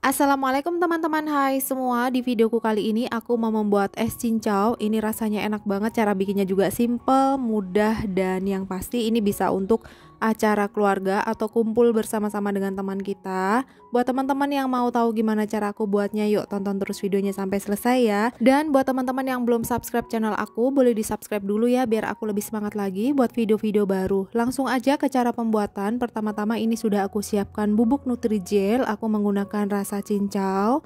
Assalamualaikum teman-teman, hai semua. Di videoku kali ini aku mau membuat es cincau. Ini rasanya enak banget, cara bikinnya juga simple, mudah, dan yang pasti ini bisa untuk acara keluarga atau kumpul bersama-sama dengan teman kita. Buat teman-teman yang mau tahu gimana cara aku buatnya, yuk tonton terus videonya sampai selesai ya. Dan buat teman-teman yang belum subscribe channel aku, boleh di subscribe dulu ya biar aku lebih semangat lagi buat video-video baru. Langsung aja ke cara pembuatan. Pertama-tama ini sudah aku siapkan bubuk Nutrijel. Aku menggunakan rasa cincau.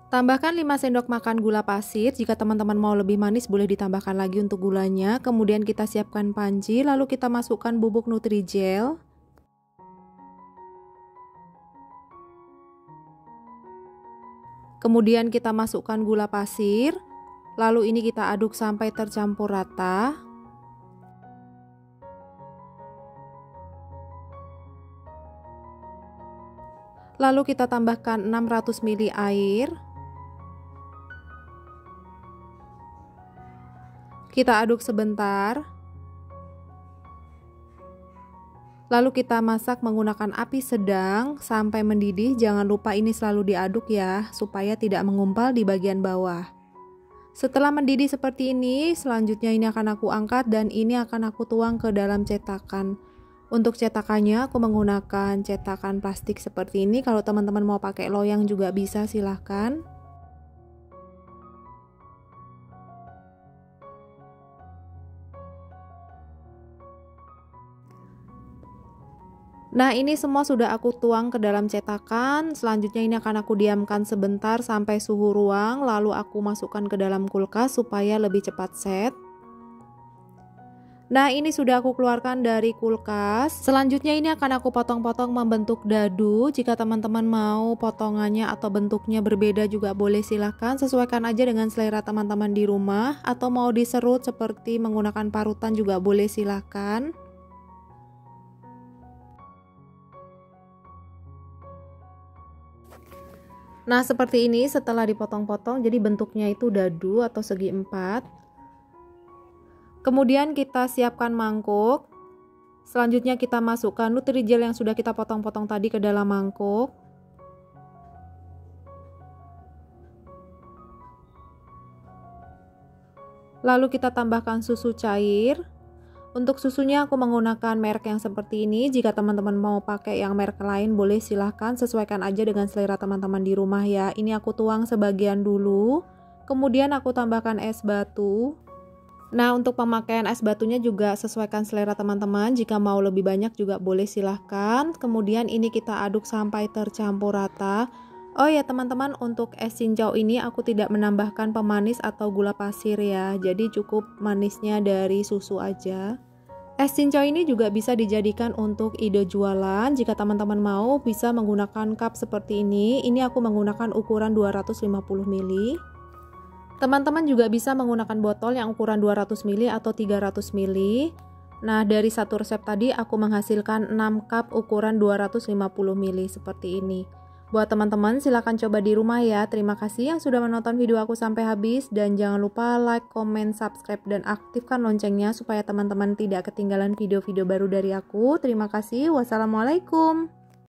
Tambahkan 5 sendok makan gula pasir. Jika teman-teman mau lebih manis boleh ditambahkan lagi untuk gulanya. Kemudian kita siapkan panci, lalu kita masukkan bubuk Nutrijel. Kemudian kita masukkan gula pasir. Lalu ini kita aduk sampai tercampur rata. Lalu kita tambahkan 600 ml air. Kita aduk sebentar. Lalu kita masak menggunakan api sedang sampai mendidih. Jangan lupa ini selalu diaduk ya, supaya tidak mengumpal di bagian bawah. Setelah mendidih seperti ini, selanjutnya ini akan aku angkat dan ini akan aku tuang ke dalam cetakan. Untuk cetakannya aku menggunakan cetakan plastik seperti ini. Kalau teman-teman mau pakai loyang juga bisa, silahkan. Nah, ini semua sudah aku tuang ke dalam cetakan. Selanjutnya ini akan aku diamkan sebentar sampai suhu ruang, lalu aku masukkan ke dalam kulkas supaya lebih cepat set. Nah, ini sudah aku keluarkan dari kulkas. Selanjutnya ini akan aku potong-potong membentuk dadu. Jika teman-teman mau potongannya atau bentuknya berbeda juga boleh, silahkan. Sesuaikan aja dengan selera teman-teman di rumah. Atau mau diserut seperti menggunakan parutan juga boleh, silahkan. Nah, seperti ini setelah dipotong-potong, jadi bentuknya itu dadu atau segi empat. Kemudian kita siapkan mangkuk. Selanjutnya kita masukkan Nutrijel yang sudah kita potong-potong tadi ke dalam mangkuk. Lalu kita tambahkan susu cair. Untuk susunya aku menggunakan merek yang seperti ini. Jika teman-teman mau pakai yang merek lain boleh, silahkan. Sesuaikan aja dengan selera teman-teman di rumah ya. Ini aku tuang sebagian dulu. Kemudian aku tambahkan es batu. Nah, untuk pemakaian es batunya juga sesuaikan selera teman-teman. Jika mau lebih banyak juga boleh, silahkan. Kemudian ini kita aduk sampai tercampur rata. Oh ya teman-teman, untuk es cincau ini aku tidak menambahkan pemanis atau gula pasir ya. Jadi cukup manisnya dari susu aja. Es cincau ini juga bisa dijadikan untuk ide jualan. Jika teman-teman mau bisa menggunakan cup seperti ini. Ini aku menggunakan ukuran 250 ml. Teman-teman juga bisa menggunakan botol yang ukuran 200 ml atau 300 ml. Nah, dari satu resep tadi aku menghasilkan 6 cup ukuran 250 ml seperti ini. Buat teman-teman silahkan coba di rumah ya. Terima kasih yang sudah menonton video aku sampai habis. Dan jangan lupa like, comment, subscribe, dan aktifkan loncengnya supaya teman-teman tidak ketinggalan video-video baru dari aku. Terima kasih. Wassalamualaikum.